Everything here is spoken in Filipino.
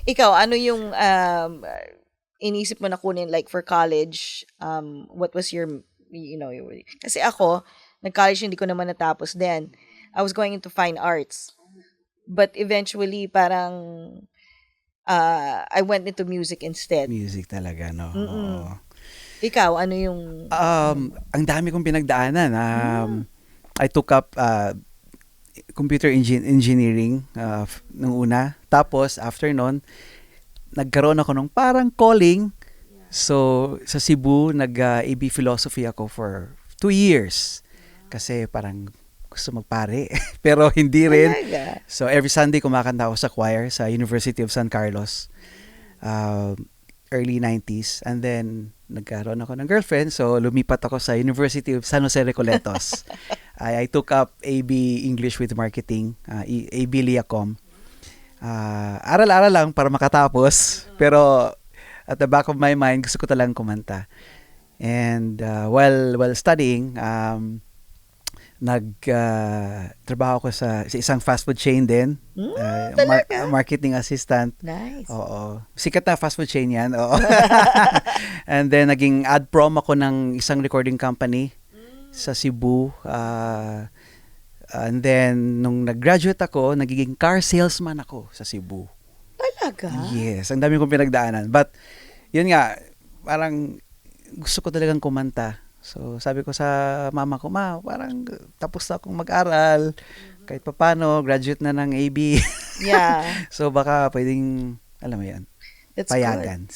Ikaw, ano yung inisip mo na kunin like for college? What was kasi ako, nag-college hindi ko naman natapos then. I was going into fine arts. But eventually, parang I went into music instead. Music talaga, no? Oo. Mm-mm. Ikaw, ano yung... Ang dami kong pinagdaanan. Mm, I took up computer engineering nung una. Tapos, after nun, nagkaroon ako ng parang calling. So, sa Cebu, nag-AB philosophy ako for 2 years. Kasi parang gusto magpare. Pero hindi rin. talaga. So, every Sunday kumakanta ako sa choir sa University of San Carlos. Uh, early 90s. And then, nagkaroon ako ng girlfriend. So, lumipat ako sa University of San Jose Recoletos. I took up AB English with Marketing, AB Liacom. Aral-aral lang para makatapos. Pero, at the back of my mind, gusto ko talagang kumanta. And while studying, trabaho ko sa isang fast food chain din. Talaga? Marketing assistant. Nice. Oo. Sikat na fast food chain yan. Oo. And then, naging ad prom ako ng isang recording company sa Cebu. And then, nung nag-graduate ako, nagiging car salesman ako sa Cebu. Talaga? Yes, ang dami kong pinagdaanan. But, yun nga, parang gusto ko talagang kumanta. So, sabi ko sa mama ko, ma, parang tapos na akong mag-aral. Kahit papano, graduate na ng AB. Yeah. So, baka pwedeng, alam mo yan, That's good. payagan.